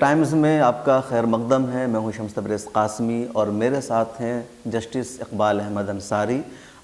Times में आपका खैर मकदम है। मैं हूं शम्स तबरेज़ कासमी और मेरे साथ हैं जस्टिस इकबाल अहमद अंसारी।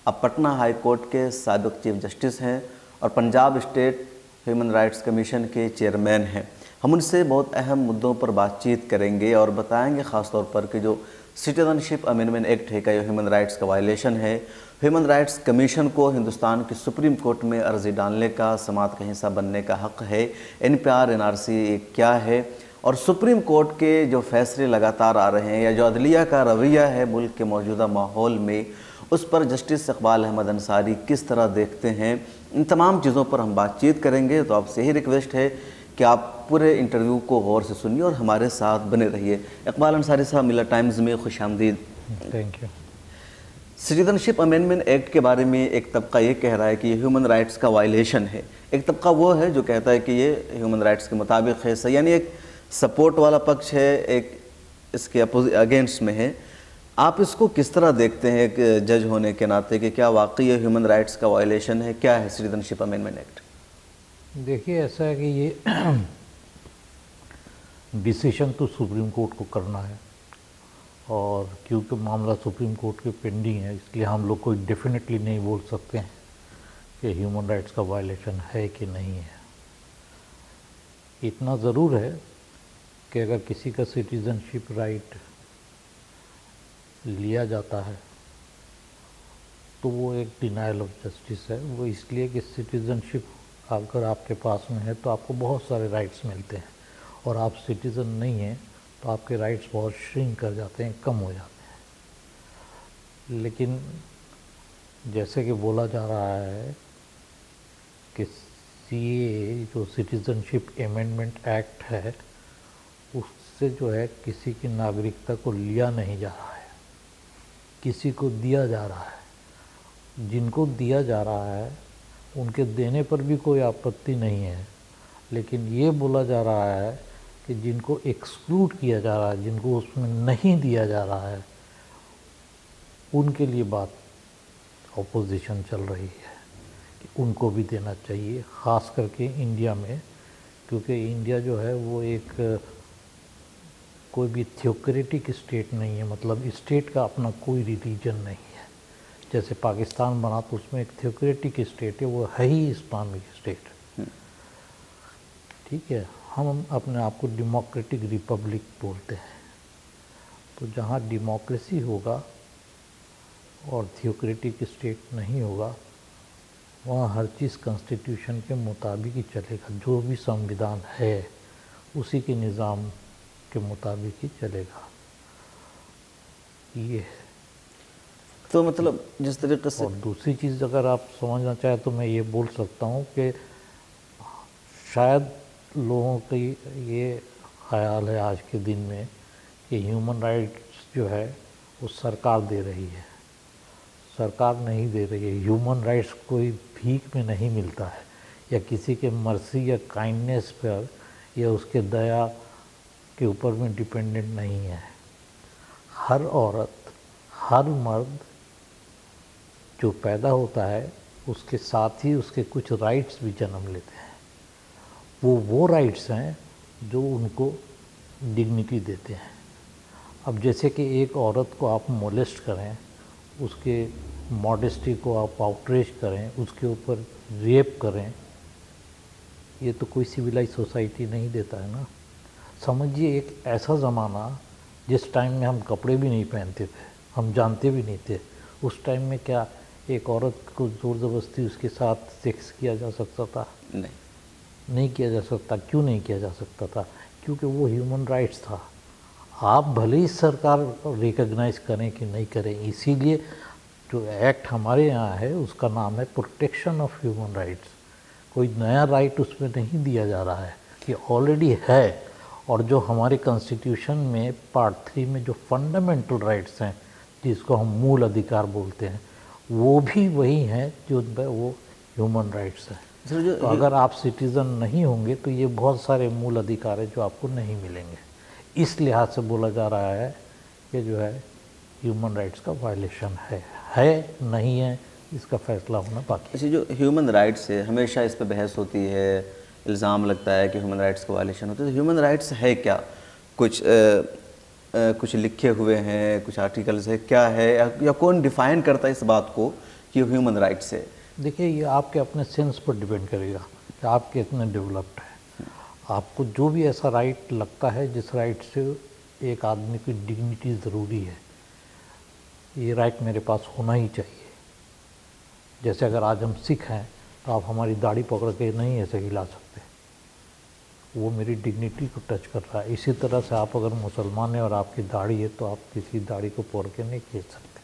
अब पटना हाई कोर्ट के साबिक़ चीफ जस्टिस हैं और Punjab state human rights commission के चेयरमैन हैं। हम उनसे बहुत अहम मुद्दों पर बातचीत करेंगे और बताएंगे ख़ास तौर पर कि जो सिटीज़नशिप अमेंडमेंट एक्ट है, क्या ये ह्यूमन राइट्स का वायलेशन है। ह्यूमन राइट्स कमीशन को हिंदुस्तान की सुप्रीम कोर्ट में अर्जी डालने का, समात का हिस्सा बनने का हक़ है। NPR NRC क्या है और सुप्रीम कोर्ट के जो फैसले लगातार आ रहे हैं या जो अदलिया का रवैया है मुल्क के मौजूदा माहौल में, उस पर जस्टिस इकबाल अहमद अंसारी किस तरह देखते हैं, इन तमाम चीज़ों पर हम बातचीत करेंगे। तो आपसे यही रिक्वेस्ट है कि आप पूरे इंटरव्यू को गौर से सुनिए और हमारे साथ बने रहिए। इकबाल अंसारी साहब, मिलर टाइम्स में खुशामदीद। Thank you. Citizenship amendment act के बारे में एक तबका ये कह रहा है कि ये ह्यूमन राइट्स का वायलेशन है, एक तबका वो है जो कहता है कि ये ह्यूमन राइट्स के मुताबिक है। सही, यानी एक सपोर्ट वाला पक्ष है, एक इसके अगेंस्ट में है। आप इसको किस तरह देखते हैं एक जज होने के नाते कि क्या वाकई ये ह्यूमन राइट्स का वायलेशन है? क्या है सिटीजनशिप अमेंडमेंट एक्ट? देखिए, ऐसा है कि ये डिसीजन तो सुप्रीम कोर्ट को करना है और क्योंकि मामला सुप्रीम कोर्ट के पेंडिंग है, इसलिए हम लोग कोई डेफिनेटली नहीं बोल सकते हैं कि ह्यूमन राइट्स का वायलेशन है कि नहीं है। इतना ज़रूर है कि अगर किसी का सिटीजनशिप राइट लिया जाता है तो वो एक डिनायल ऑफ जस्टिस है। वो इसलिए कि सिटीजनशिप अगर आपके पास में है तो आपको बहुत सारे राइट्स मिलते हैं, और आप सिटीज़न नहीं हैं तो आपके राइट्स बहुत श्रिंक कर जाते हैं, कम हो जाते हैं। लेकिन जैसे कि बोला जा रहा है कि CAA जो सिटीजनशिप अमेंडमेंट एक्ट है, उससे जो है किसी की नागरिकता को लिया नहीं जा रहा है, किसी को दिया जा रहा है। जिनको दिया जा रहा है उनके देने पर भी कोई आपत्ति नहीं है, लेकिन ये बोला जा रहा है कि जिनको एक्सक्लूड किया जा रहा है, जिनको उसमें नहीं दिया जा रहा है, उनके लिए बात ऑपोजिशन चल रही है कि उनको भी देना चाहिए, ख़ास करके इंडिया में, क्योंकि इंडिया जो है वो एक कोई भी थियोक्रेटिक स्टेट नहीं है। मतलब स्टेट का अपना कोई रिलीजन नहीं है। जैसे पाकिस्तान बना तो उसमें एक थियोक्रेटिक स्टेट है, वो है ही इस्लामिक स्टेट। ठीक है, हम अपने आप को डेमोक्रेटिक रिपब्लिक बोलते हैं। तो जहाँ डेमोक्रेसी होगा और थियोक्रेटिक स्टेट नहीं होगा, वहाँ हर चीज़ कॉन्स्टिट्यूशन के मुताबिक ही चलेगा। जो भी संविधान है उसी के निज़ाम के मुताबिक ही चलेगा। ये है। तो मतलब जिस तरीके से, और दूसरी चीज़ अगर आप समझना चाहें तो मैं ये बोल सकता हूँ कि शायद लोगों की ये ख्याल है आज के दिन में कि ह्यूमन राइट्स जो है वो सरकार दे रही है। सरकार नहीं दे रही है। ह्यूमन राइट्स कोई भीख में नहीं मिलता है या किसी के मर्जी या काइंडनेस पर या उसके दया के ऊपर में डिपेंडेंट नहीं है। हर औरत, हर मर्द जो पैदा होता है उसके साथ ही उसके कुछ राइट्स भी जन्म लेते हैं। वो राइट्स हैं जो उनको डिग्निटी देते हैं। अब जैसे कि एक औरत को आप मोलेस्ट करें, उसके मॉडेस्टी को आप आउटरेज करें, उसके ऊपर रेप करें, ये तो कोई सिविलाइज सोसाइटी नहीं देता है ना। समझिए एक ऐसा ज़माना जिस टाइम में हम कपड़े भी नहीं पहनते थे, हम जानते भी नहीं थे, उस टाइम में क्या एक औरत को ज़ोर ज़बरदस्ती उसके साथ सेक्स किया जा सकता था? नहीं किया जा सकता। क्यों नहीं किया जा सकता था? क्योंकि वो ह्यूमन राइट्स था। आप भले ही सरकार रिकॉग्नाइज़ करें कि नहीं करें, इसीलिए जो एक्ट हमारे यहाँ है उसका नाम है प्रोटेक्शन ऑफ ह्यूमन राइट्स। कोई नया राइट उसमें नहीं दिया जा रहा है, ये ऑलरेडी है। और जो हमारे कॉन्स्टिट्यूशन में पार्ट 3 में जो फंडामेंटल राइट्स हैं, जिसको हम मूल अधिकार बोलते हैं, वो भी वही हैं जो वो ह्यूमन राइट्स हैं। तो अगर आप सिटीज़न नहीं होंगे तो ये बहुत सारे मूल अधिकार हैं जो आपको नहीं मिलेंगे। इस लिहाज से बोला जा रहा है कि जो है ह्यूमन राइट्स का वायलेशन है नहीं है, इसका फैसला होना बाकी। अच्छा, जो ह्यूमन राइट्स है, हमेशा इस पर बहस होती है, इल्ज़ाम लगता है कि ह्यूमन राइट्स का वायलेशन होता है। तो ह्यूमन राइट्स है क्या? कुछ लिखे हुए हैं, कुछ आर्टिकल्स है, क्या है, या कौन डिफाइन करता है इस बात को कि ह्यूमन राइट्स है? देखिए, ये आपके अपने सेंस पर डिपेंड करेगा कि आप कितने डेवलप्ड हैं। आपको जो भी ऐसा राइट लगता है जिस राइट से एक आदमी की डिग्निटी ज़रूरी है, ये राइट मेरे पास होना ही चाहिए। जैसे अगर आज हम सिख हैं तो आप हमारी दाढ़ी पकड़ के नहीं ऐसे हिला सकते, वो मेरी डिग्निटी को टच कर रहा है। इसी तरह से आप अगर मुसलमान हैं और आपकी दाढ़ी है तो आप किसी दाढ़ी को पकड़ के नहीं खींच सकते,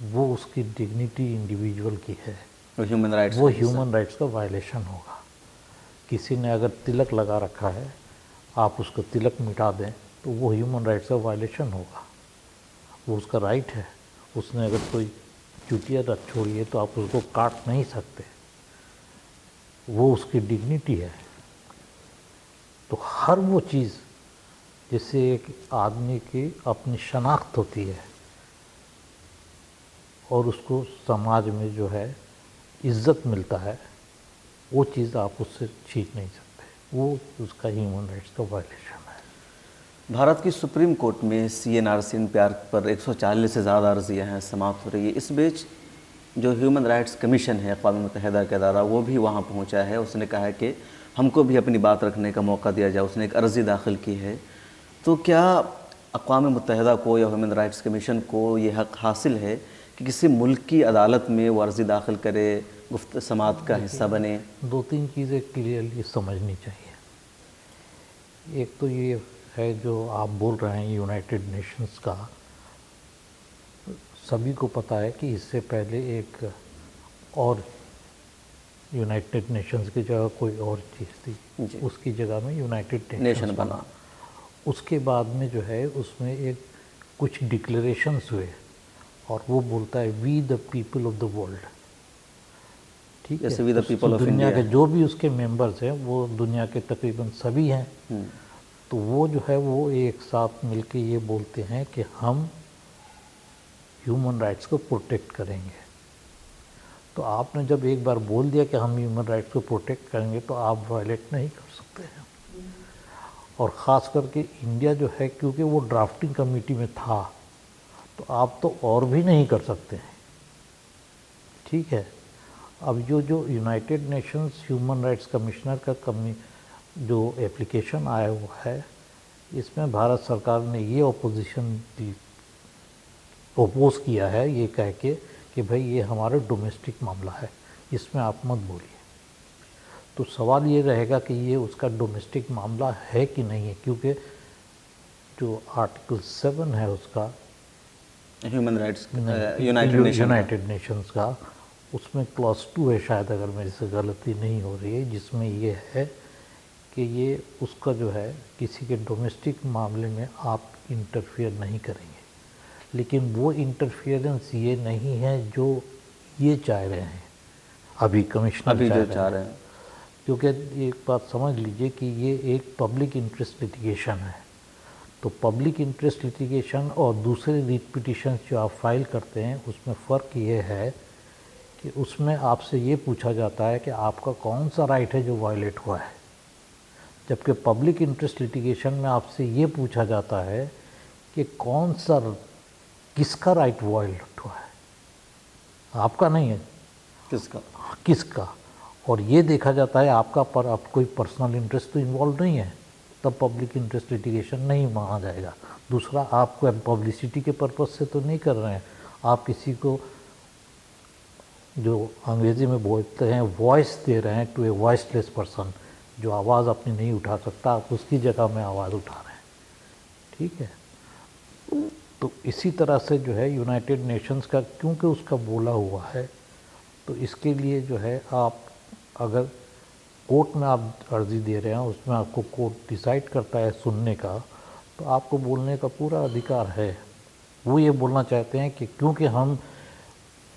वो उसकी डिग्निटी इंडिविजुअल की है, वो ह्यूमन राइट्स वो ह्यूमन राइट्स का वायलेशन होगा। किसी ने अगर तिलक लगा रखा है, आप उसको तिलक मिटा दें तो वो ह्यूमन राइट्स का वायलेशन होगा, वो उसका राइट है। उसने अगर कोई चुटिया रख छोड़ी है तो आप उसको काट नहीं सकते, वो उसकी डिग्निटी है। तो हर वो चीज़ जिससे एक आदमी की अपनी शनाख्त होती है और उसको समाज में जो है इज्जत मिलता है, वो चीज़ आप उससे छीन नहीं सकते, वो उसका ह्यूमन राइट्स का वायलेशन है। भारत की सुप्रीम कोर्ट में CNRC NPR पर 140 से ज़्यादा अर्जियाँ हैं, समाप्त हो रही है। इस बीच जो ह्यूमन राइट्स कमीशन है अक़वाम मुत्तहिदा का इदारा, वो भी वहाँ पहुँचा है। उसने कहा है कि हमको भी अपनी बात रखने का मौका दिया जाए। उसने एक अर्ज़ी दाखिल की है। तो क्या अक़वाम मुत्तहिदा को या ह्यूमन राइट्स कमीशन को ये हक़ हासिल है कि किसी मुल्क की अदालत में वो अर्ज़ी दाखिल करे, गुफ्त समात का हिस्सा बने? दो तीन चीज़ें क्लियरली समझनी चाहिए। एक तो ये है जो आप बोल रहे हैं यूनाइटेड नेशंस का, सभी को पता है कि इससे पहले एक और यूनाइटेड नेशंस की जगह कोई और चीज़ थी, उसकी जगह में यूनाइटेड नेशन बना। उसके बाद में जो है उसमें एक कुछ डिक्लेरेशंस हुए और वो बोलता है we the people of the world. ठीक है, वी द पीपल ऑफ दुनिया इंडिया के जो भी उसके मेंबर्स हैं वो दुनिया के तकरीबन सभी हैं। तो वो जो है वो एक साथ मिलके ये बोलते हैं कि हम ह्यूमन राइट्स को प्रोटेक्ट करेंगे। तो आपने जब एक बार बोल दिया कि हम ह्यूमन राइट्स को प्रोटेक्ट करेंगे तो आप वायलेट नहीं कर सकते हैं। और ख़ास करके इंडिया जो है, क्योंकि वो ड्राफ्टिंग कमेटी में था, तो आप तो और भी नहीं कर सकते हैं। ठीक है, अब जो United Nations human rights commissioner का जो एप्लीकेशन आया हुआ है, इसमें भारत सरकार ने ये ओपोज़ किया है ये कह के कि भाई ये हमारा डोमेस्टिक मामला है, इसमें आप मत बोलिए। तो सवाल ये रहेगा कि ये उसका डोमेस्टिक मामला है कि नहीं है, क्योंकि जो आर्टिकल 7 है उसका ह्यूमन राइट्स यूनाइटेड नेशंस का, उसमें क्लॉज 2 है शायद, अगर मेरे से गलती नहीं हो रही है, जिसमें ये है कि ये उसका जो है किसी के डोमेस्टिक मामले में आप इंटरफियर नहीं करेंगे। लेकिन वो इंटरफियरेंस ये नहीं है जो ये चाह रहे हैं अभी कमिश्नर चाह रहे हैं। क्योंकि एक बात समझ लीजिए कि ये एक पब्लिक इंटरेस्ट लिटिगेशन है। तो पब्लिक इंटरेस्ट लिटिगेशन और दूसरे रीट पिटिशन जो आप फाइल करते हैं उसमें फ़र्क ये है कि उसमें आपसे ये पूछा जाता है कि आपका कौन सा राइट है जो वायलेट हुआ है, जबकि पब्लिक इंटरेस्ट लिटिगेशन में आपसे ये पूछा जाता है कि किसका राइट वायलेट हुआ है, आपका नहीं है, किसका। और ये देखा जाता है आपका पर आप कोई पर्सनल इंटरेस्ट तो इन्वॉल्व नहीं है, तब पब्लिक इंटरेस्ट लिटिगेशन नहीं माना जाएगा। दूसरा, आपको पब्लिसिटी के पर्पज़ से तो नहीं कर रहे हैं, आप किसी को जो अंग्रेज़ी में बोलते हैं वॉइस दे रहे हैं टू ए वॉइसलेस पर्सन, जो आवाज़ अपनी नहीं उठा सकता, आप उसकी जगह में आवाज़ उठा रहे हैं। ठीक है, तो इसी तरह से जो है यूनाइटेड नेशंस का, क्योंकि उसका बोला हुआ है, तो इसके लिए जो है आप अगर कोर्ट में आप अर्ज़ी दे रहे हैं, उसमें आपको कोर्ट डिसाइड करता है सुनने का, तो आपको बोलने का पूरा अधिकार है। वो ये बोलना चाहते हैं कि क्योंकि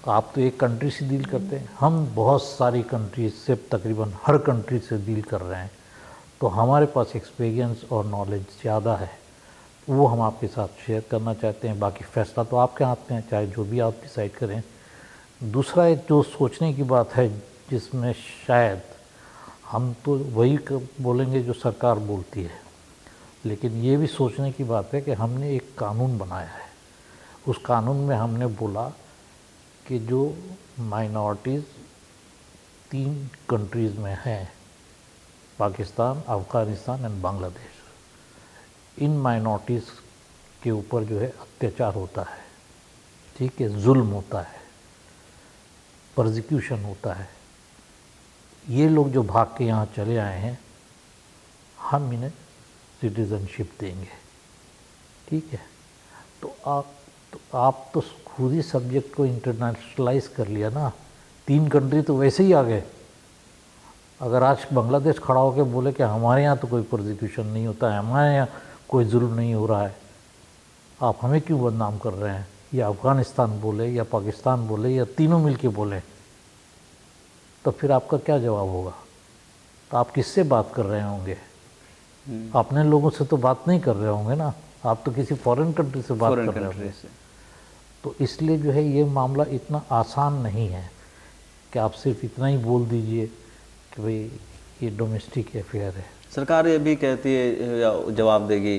आप तो एक कंट्री से डील करते हैं, हम बहुत सारी कंट्रीज से, तकरीबन हर कंट्री से डील कर रहे हैं, तो हमारे पास एक्सपीरियंस और नॉलेज ज़्यादा है, वो हम आपके साथ शेयर करना चाहते हैं। बाकी फ़ैसला तो आपके हाथ में है, चाहे जो भी आप डिसाइड करें। दूसरा एक जो सोचने की बात है, जिसमें शायद हम तो वही बोलेंगे जो सरकार बोलती है, लेकिन ये भी सोचने की बात है कि हमने एक कानून बनाया है, उस कानून में हमने बोला कि जो माइनॉरिटीज़ 3 कंट्रीज़ में हैं, Pakistan, Afghanistan and Bangladesh, in minorities के ऊपर जो है अत्याचार होता है, ठीक है, जुल्म होता है, परसिक्यूशन होता है। ये लोग जो भाग के यहाँ चले आए हैं, हम इन्हें सिटीज़नशिप देंगे, ठीक है। तो आप तो खुद ही सब्जेक्ट को इंटरनेशनलाइज कर लिया ना। 3 कंट्री तो वैसे ही आ गए। अगर आज बांग्लादेश खड़ा होकर बोले कि हमारे यहाँ तो कोई प्रोसिक्यूशन नहीं होता है, हमारे यहाँ कोई जुल्म नहीं हो रहा है, आप हमें क्यों बदनाम कर रहे हैं, या अफ़गानिस्तान बोले या पाकिस्तान बोले या तीनों मिलके बोले, तो फिर आपका क्या जवाब होगा? तो आप किससे बात कर रहे होंगे? अपने लोगों से तो बात नहीं कर रहे होंगे ना, आप तो किसी फॉरेन कंट्री से बात कर रहे होंगे। तो इसलिए जो है ये मामला इतना आसान नहीं है कि आप सिर्फ इतना ही बोल दीजिए कि भाई ये डोमेस्टिक अफेयर है। सरकार ये भी कहती है या जवाब देगी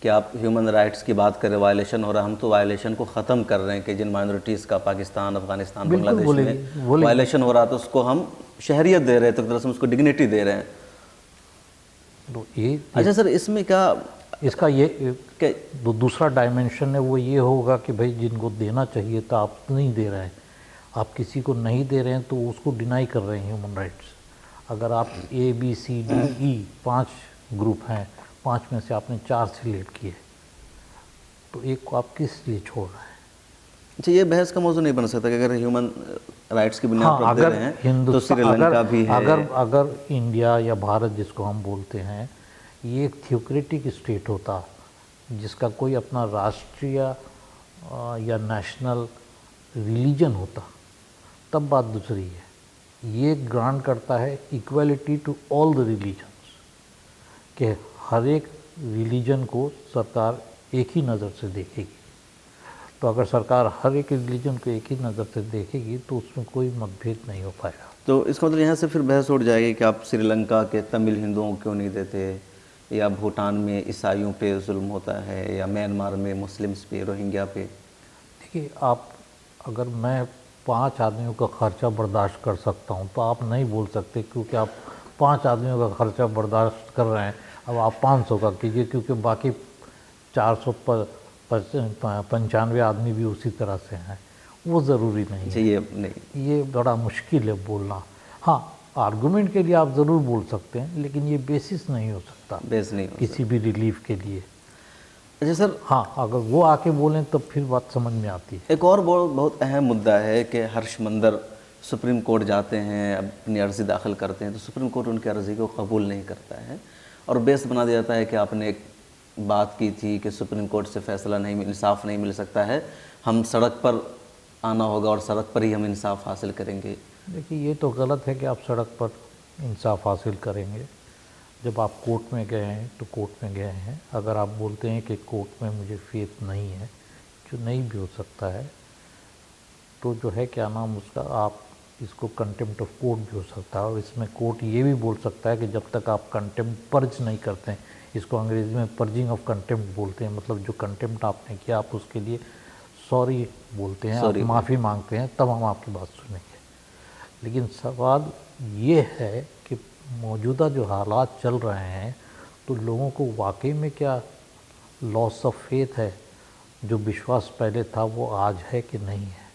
कि आप ह्यूमन राइट्स की बात करें, वायलेशन हो रहा है, हम तो वायलेशन को ख़त्म कर रहे हैं कि जिन माइनॉरिटीज़ का पाकिस्तान, अफगानिस्तान, बांग्लादेश में वायलेशन हो रहा है तो उसको हम शहरियत दे रहे हैं, तो एक तरह से उसको डिग्निटी दे रहे हैं। तो ये अच्छा सर, इसमें क्या इसका ये दूसरा डायमेंशन है, वो ये होगा कि भाई जिनको देना चाहिए था आप नहीं दे रहे हैं, आप किसी को नहीं दे रहे हैं तो उसको डिनाई कर रहे हैं ह्यूमन राइट्स। अगर आप ABCDE 5 ग्रुप हैं, 5 में से आपने 4 सिलेक्ट किए, तो एक को आप किस लिए छोड़ रहे हैं? अच्छा, ये बहस का मौजू नहीं बन सकता कि अगर ह्यूमन राइट्स की बुनियाद पर दे रहे हैं तो श्रीलंका भी है। अगर इंडिया या भारत जिसको हम बोलते हैं, ये एक थियोक्रेटिक स्टेट होता जिसका कोई अपना राष्ट्रीय या नेशनल रिलीजन होता, तब बात दूसरी है। ये ग्रांट करता है equality to all the religions, कि हर एक रिलीजन को सरकार एक ही नज़र से देखेगी। तो अगर सरकार हर एक रिलीजन को एक ही नज़र से देखेगी तो उसमें कोई मतभेद नहीं हो पाएगा। तो इसका मतलब यहाँ से फिर बहस उठ जाएगी कि आप श्रीलंका के तमिल हिंदुओं को क्यों नहीं देते, या भूटान में ईसाइयों पे जुल्म होता है, या म्यांमार में मुस्लिम्स पे, रोहिंग्या पे। देखिए, आप अगर मैं 5 आदमियों का खर्चा बर्दाश्त कर सकता हूँ तो आप नहीं बोल सकते क्योंकि आप 5 आदमियों का खर्चा बर्दाश्त कर रहे हैं, अब आप 500 का कीजिए क्योंकि बाकी 495 आदमी भी उसी तरह से हैं, वो ज़रूरी नहीं है। ये नहीं, ये बड़ा मुश्किल है बोलना। हाँ, आर्गुमेंट के लिए आप ज़रूर बोल सकते हैं, लेकिन ये बेसिस नहीं हो सकता, बेस नहीं हो किसी भी रिलीफ के लिए। अच्छा सर, हाँ, अगर वो आके बोलें तब फिर बात समझ में आती है। एक और बहुत अहम मुद्दा है कि हर्षमंदर सुप्रीम कोर्ट जाते हैं, अपनी अर्ज़ी दाखिल करते हैं, तो सुप्रीम कोर्ट उनकी अर्ज़ी को कबूल नहीं करता है और बेस बना दिया जाता है कि आपने एक बात की थी कि सुप्रीम कोर्ट से फ़ैसला नहीं, इंसाफ नहीं मिल सकता है, हम सड़क पर आना होगा और सड़क पर ही हम इंसाफ हासिल करेंगे। देखिए, ये तो गलत है कि आप सड़क पर इंसाफ हासिल करेंगे। जब आप कोर्ट में गए हैं तो कोर्ट में गए हैं। अगर आप बोलते हैं कि कोर्ट में मुझे फेथ नहीं है, जो नहीं भी हो सकता है, तो जो है क्या नाम उसका, आप इसको कंटेम्प्ट ऑफ कोर्ट भी हो सकता है। और इसमें कोर्ट ये भी बोल सकता है कि जब तक आप कंटेम्प्ट पर्ज नहीं करते हैं, इसको अंग्रेज़ी में पर्जिंग ऑफ कंटेम्प्ट बोलते हैं, मतलब जो कंटेम्प्ट आपने किया आप उसके लिए सॉरी बोलते हैं, आप माफ़ी मांगते हैं, तब हम आपकी बात सुनेंगे। लेकिन सवाल ये है कि मौजूदा जो हालात चल रहे हैं, तो लोगों को वाकई में क्या लॉस ऑफ फेथ है, जो विश्वास पहले था वो आज है कि नहीं है।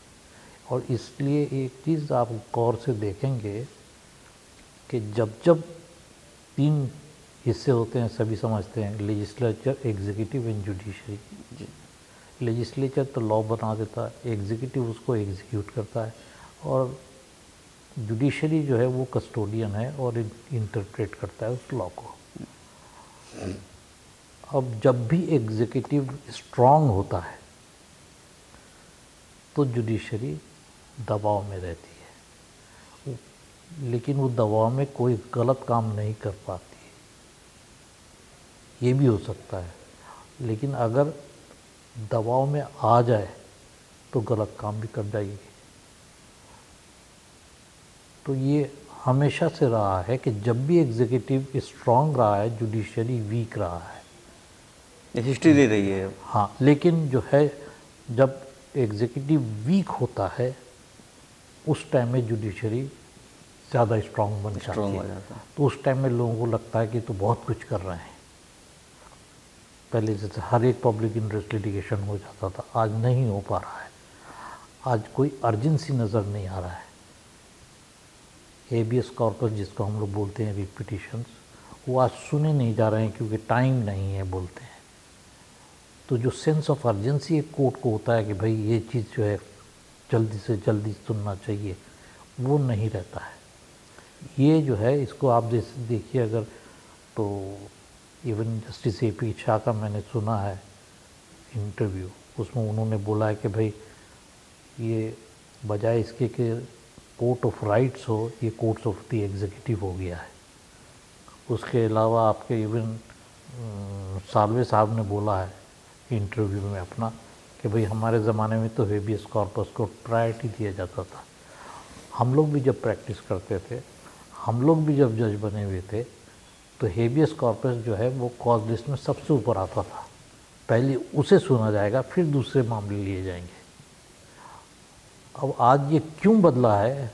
और इसलिए एक चीज़ आप गौर से देखेंगे कि जब जब 3 हिस्से होते हैं, सभी समझते हैं, legislature, executive and judiciary. Legislature तो लॉ बना देता है, एग्जीक्यूटिव उसको एग्जीक्यूट करता है, और जुडिशरी जो है वो कस्टोडियन है और इंटरप्रेट करता है उस लॉ को। अब जब भी एग्जीक्यूटिव स्ट्रांग होता है तो जुडिशरी दबाव में रहती है, लेकिन वो दबाव में कोई गलत काम नहीं कर पाती है, ये भी हो सकता है। लेकिन अगर दबाव में आ जाए तो गलत काम भी कर जाएगी। तो ये हमेशा से रहा है कि जब भी एग्जीक्यूटिव स्ट्रांग रहा है, जुडिशरी वीक रहा है। हिस्ट्री दे रही है। हाँ, लेकिन जो है जब एग्जीक्यूटिव वीक होता है उस टाइम में जुडिशरी ज़्यादा स्ट्रांग बन जाती स्ट्रॉन्ग हो है। जाता है। तो उस टाइम में लोगों को लगता है कि तो बहुत कुछ कर रहे हैं। पहले जैसे हर एक पब्लिक इंटरेस्ट लिटिगेशन हो जाता था, आज नहीं हो पा रहा है। आज कोई अर्जेंसी नज़र नहीं आ रहा है। हेबियस कॉर्पस जिसको हम लोग बोलते हैं, रिपिटिशंस, वो आज सुने नहीं जा रहे हैं क्योंकि टाइम नहीं है बोलते हैं। तो जो सेंस ऑफ अर्जेंसी एक कोर्ट को होता है कि भाई ये चीज़ जो है जल्दी से जल्दी सुनना चाहिए, वो नहीं रहता है। ये जो है इसको आप जैसे देखिए, अगर तो इवन जस्टिस ए.पी. शाह का मैंने सुना है इंटरव्यू, उसमें उन्होंने बोला है कि भाई ये बजाय इसके कि कोर्ट ऑफ राइट्स हो, ये कोर्ट्स ऑफ द एग्जीक्यूटिव हो गया है। उसके अलावा आपके इवन सालवे साहब ने बोला है इंटरव्यू में अपना कि भाई हमारे ज़माने में तो हेबियस कॉर्पस को प्रायोरिटी दिया जाता था। हम लोग भी जब प्रैक्टिस करते थे, हम लोग भी जब जज बने हुए थे, तो हेबियस कॉर्पस जो है वो कॉज लिस्ट में सबसे ऊपर आता था। पहले उसे सुना जाएगा, फिर दूसरे मामले लिए जाएंगे। अब आज ये क्यों बदला है,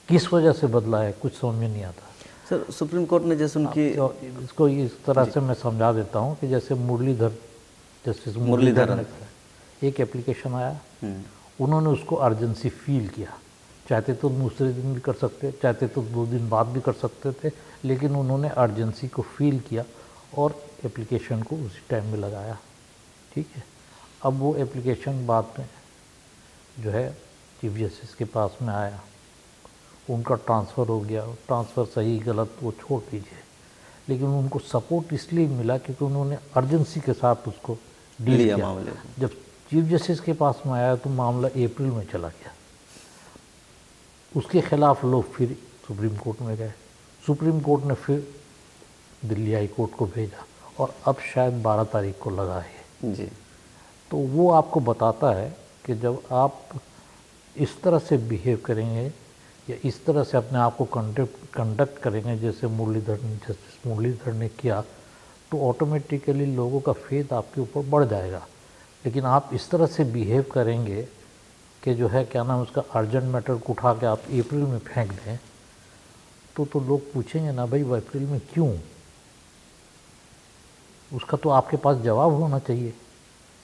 किस वजह से बदला है, कुछ समझ में नहीं आता। सर सुप्रीम कोर्ट ने जैसे उनकी इसको इस तरह से मैं समझा देता हूँ कि जैसे जस्टिस मुरलीधर ने एक एप्लीकेशन आया, उन्होंने उसको अर्जेंसी फील किया। चाहते तो दूसरे दिन भी कर सकते, चाहते तो 2 दिन बाद भी कर सकते थे, लेकिन उन्होंने अर्जेंसी को फील किया और एप्लीकेशन को उसी टाइम में लगाया। ठीक है, अब वो एप्लीकेशन बाद में जो है चीफ जस्टिस के पास में आया, उनका ट्रांसफ़र हो गया। ट्रांसफ़र सही गलत वो छोड़ दीजिए, लेकिन उनको सपोर्ट इसलिए मिला क्योंकि उन्होंने अर्जेंसी के साथ उसको डील किया। मामले जब चीफ जस्टिस के पास में आया तो मामला अप्रैल में चला गया। उसके खिलाफ लोग फिर सुप्रीम कोर्ट में गए, सुप्रीम कोर्ट ने फिर दिल्ली हाई कोर्ट को भेजा और अब शायद 12 तारीख को लगा है जी। तो वो आपको बताता है कि जब आप इस तरह से बिहेव करेंगे या इस तरह से अपने आप को कंडक्ट करेंगे जैसे जस्टिस मुरलीधर ने किया, तो ऑटोमेटिकली लोगों का फेथ आपके ऊपर बढ़ जाएगा। लेकिन आप इस तरह से बिहेव करेंगे कि जो है क्या नाम उसका अर्जेंट मैटर को उठा के आप अप्रैल में फेंक दें, तो लोग पूछेंगे ना भाई वो अप्रैल में क्यों। उसका तो आपके पास जवाब होना चाहिए।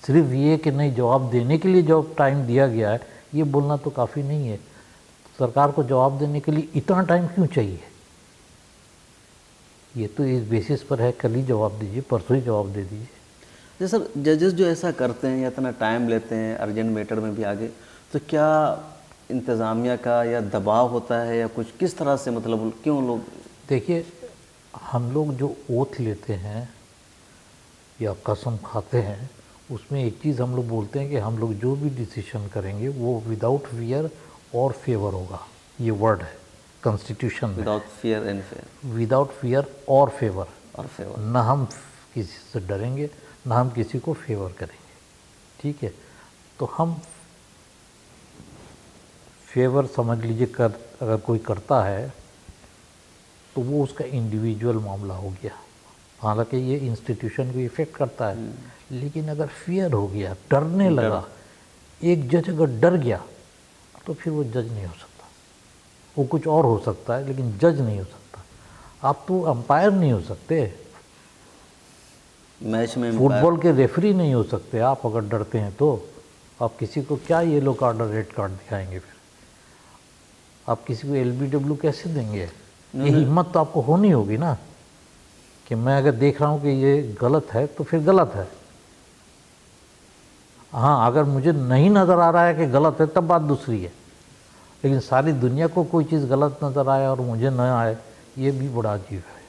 सिर्फ ये कि नहीं जवाब देने के लिए जब टाइम दिया गया है, ये बोलना तो काफ़ी नहीं है। सरकार को जवाब देने के लिए इतना टाइम क्यों चाहिए? ये तो इस बेसिस पर है, कल ही जवाब दीजिए, परसों ही जवाब दे दीजिए। जी सर, जजेस जो ऐसा करते हैं या इतना टाइम लेते हैं अर्जेंट मैटर में भी आगे, तो क्या इंतज़ामिया का या दबाव होता है या कुछ, किस तरह से मतलब क्यों लोग? देखिए, हम लोग जो ओथ लेते हैं या कसम खाते हैं, उसमें एक चीज़ हम लोग बोलते हैं कि हम लोग जो भी डिसीजन करेंगे वो विदाउट फियर और फेवर होगा। ये वर्ड है कॉन्स्टिट्यूशन में, without fear and fair, without fear और फेवर। और फेवर, ना हम किसी से डरेंगे, ना हम किसी को फेवर करेंगे। ठीक है, तो हम फेवर समझ लीजिए अगर कोई करता है तो वो उसका इंडिविजुअल मामला हो गया, हालांकि ये इंस्टीट्यूशन को इफ़ेक्ट करता है। लेकिन अगर फियर हो गया, डरने लगा, एक जज अगर डर गया तो फिर वो जज नहीं हो सकता। वो कुछ और हो सकता है लेकिन जज नहीं हो सकता। आप तो अंपायर नहीं हो सकते, मैच में फुटबॉल के रेफरी नहीं हो सकते आप अगर डरते हैं तो। आप किसी को क्या येलो कार्ड और रेड कार्ड दिखाएंगे? फिर आप किसी को LBW कैसे देंगे? ये हिम्मत तो आपको होनी होगी ना कि मैं अगर देख रहा हूँ कि ये गलत है तो फिर गलत है। हाँ, अगर मुझे नहीं नज़र आ रहा है कि गलत है तब बात दूसरी है, लेकिन सारी दुनिया को कोई चीज़ गलत नज़र आए और मुझे न आए, ये भी बड़ा अजीब है।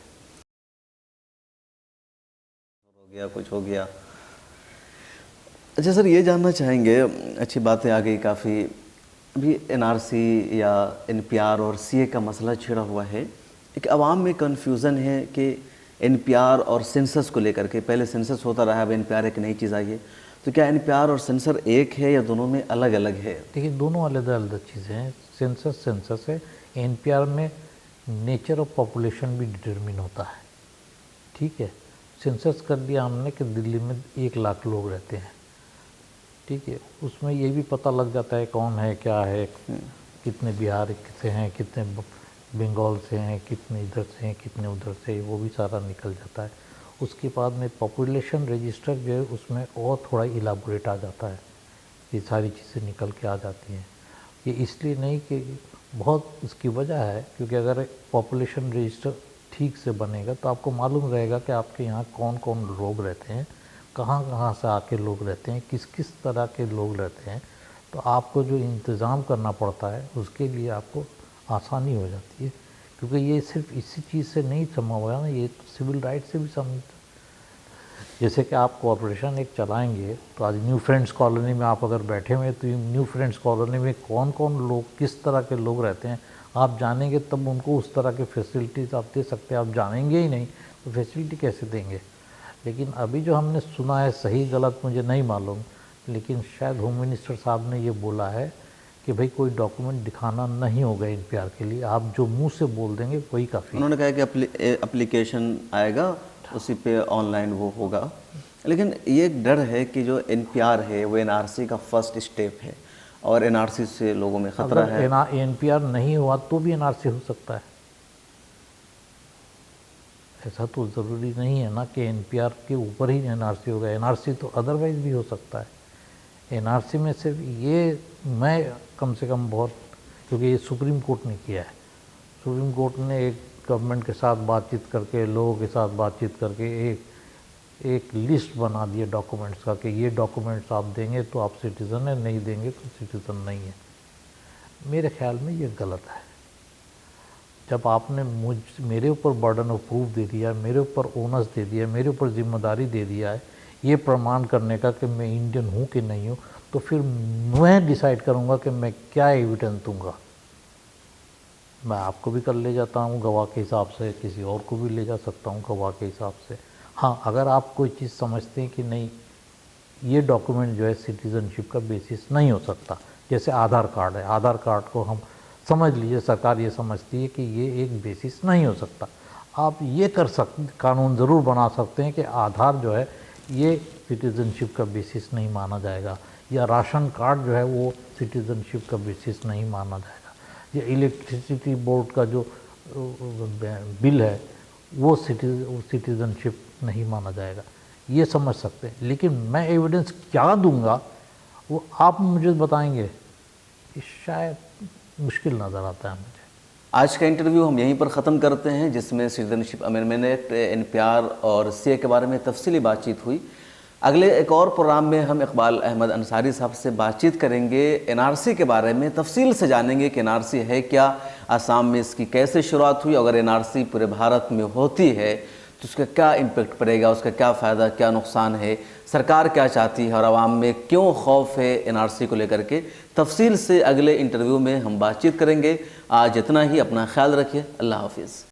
हो गया, कुछ हो गया। अच्छा सर, ये जानना चाहेंगे, अच्छी बातें आ गई काफ़ी, अभी NRC या NPR और CA का मसला छिड़ा हुआ है। एक आवाम में कन्फ्यूज़न है कि NPR और सेंसस को लेकर के, पहले सेंसस होता रहा, अब NPR एक नई चीज़ आई है, तो क्या NPR और सेंसर एक है या दोनों में अलग अलग है? देखिए, दोनों अलग अलग चीज़ें हैं। सेंसस है, NPR में नेचर ऑफ पॉपुलेशन भी डिटरमिन होता है। ठीक है, सेंसस कर दिया हमने कि दिल्ली में 1 लाख लोग रहते हैं, ठीक है। उसमें ये भी पता लग जाता है कौन है क्या है, कितने बिहार से हैं, कितने बंगाल से हैं, कितने इधर से हैं, कितने उधर से, वो भी सारा निकल जाता है। उसके बाद में पॉपुलेशन रजिस्टर जो है उसमें और थोड़ा इलाबोरेट आ जाता है, ये सारी चीज़ें निकल के आ जाती हैं। ये इसलिए नहीं कि बहुत इसकी वजह है, क्योंकि अगर पॉपुलेशन रजिस्टर ठीक से बनेगा तो आपको मालूम रहेगा कि आपके यहाँ कौन कौन लोग रहते हैं, कहाँ कहाँ से आके लोग रहते हैं, किस किस तरह के लोग रहते हैं। तो आपको जो इंतज़ाम करना पड़ता है उसके लिए आपको आसानी हो जाती है, क्योंकि ये सिर्फ इसी चीज़ से नहीं संभव हुआ ना, ये तो सिविल राइट से भी संभव। जैसे कि आप कॉरपोरेशन एक चलाएंगे तो आज न्यू फ्रेंड्स कॉलोनी में आप अगर बैठे हुए हैं तो न्यू फ्रेंड्स कॉलोनी में कौन कौन लोग, किस तरह के लोग रहते हैं आप जानेंगे, तब उनको उस तरह के फैसिलिटीज़ आप दे सकते हैं। आप जानेंगे ही नहीं तो फैसिलिटी कैसे देंगे। लेकिन अभी जो हमने सुना है, सही गलत मुझे नहीं मालूम, लेकिन शायद होम मिनिस्टर साहब ने ये बोला है कि भाई कोई डॉक्यूमेंट दिखाना नहीं होगा एनपीआर के लिए, आप जो मुंह से बोल देंगे वही काफ़ी। उन्होंने कहा कि एप्लीकेशन आएगा उसी पे ऑनलाइन वो होगा। लेकिन ये एक डर है कि जो एनपीआर है वो एनआरसी का फर्स्ट स्टेप है और एनआरसी से लोगों में खतरा है। अगर एनपीआर नहीं हुआ तो भी एनआरसी हो सकता है, ऐसा तो ज़रूरी नहीं है ना कि एनपीआर के ऊपर ही एनआरसी होगा। एनआरसी तो अदरवाइज़ भी हो सकता है। एनआरसी में सिर्फ ये मैं कम से कम बहुत, क्योंकि ये सुप्रीम कोर्ट ने किया है, सुप्रीम कोर्ट ने एक गवर्नमेंट के साथ बातचीत करके, लोगों के साथ बातचीत करके एक लिस्ट बना दी है डॉक्यूमेंट्स का कि ये डॉक्यूमेंट्स आप देंगे तो आप सिटीज़न है, नहीं देंगे तो सिटीज़न नहीं है। मेरे ख्याल में ये गलत है। जब आपने मेरे ऊपर बर्डन ऑफ प्रूफ दे दिया, मेरे ऊपर ओनस दे दिया, मेरे ऊपर जिम्मेदारी दे दिया है ये प्रमाण करने का कि मैं इंडियन हूँ कि नहीं हूँ, तो फिर मैं डिसाइड करूँगा कि मैं क्या एविडेंस दूँगा। मैं आपको भी कर ले जाता हूँ गवाह के हिसाब से, किसी और को भी ले जा सकता हूँ गवाह के हिसाब से। हाँ, अगर आप कोई चीज़ समझते हैं कि नहीं ये डॉक्यूमेंट जो है सिटीज़नशिप का बेसिस नहीं हो सकता, जैसे आधार कार्ड है, आधार कार्ड को हम समझ लीजिए सरकार ये समझती है कि ये एक बेसिस नहीं हो सकता, आप ये कर सकते, कानून ज़रूर बना सकते हैं कि आधार जो है ये सिटीज़नशिप का बेसिस नहीं माना जाएगा, या राशन कार्ड जो है वो सिटीज़नशिप का बेसिस नहीं माना जाएगा, या इलेक्ट्रिसिटी बोर्ड का जो बिल है वो सिटीज़नशिप नहीं माना जाएगा, ये समझ सकते हैं। लेकिन मैं एविडेंस क्या दूंगा वो आप मुझे बताएंगे, शायद मुश्किल नज़र आता है मुझे। आज का इंटरव्यू हम यहीं पर ख़त्म करते हैं, जिसमें सिटीजनशिप अमेंडमेंट एक्ट, एनपीआर और सीए के बारे में तफसीली बातचीत हुई। अगले एक और प्रोग्राम में हम इकबाल अहमद अंसारी साहब से बातचीत करेंगे, एनआरसी के बारे में तफसील से जानेंगे कि एनआरसी है क्या, आसाम में इसकी कैसे शुरुआत हुई, अगर एनआरसी पूरे भारत में होती है तो उसका क्या इम्पेक्ट पड़ेगा, उसका क्या फ़ायदा क्या नुकसान है, सरकार क्या चाहती है और आवाम में क्यों खौफ है एनआरसी को लेकर के। तफसील से अगले इंटरव्यू में हम बातचीत करेंगे। आज इतना ही, अपना ख्याल रखिए, अल्लाह हाफिज़।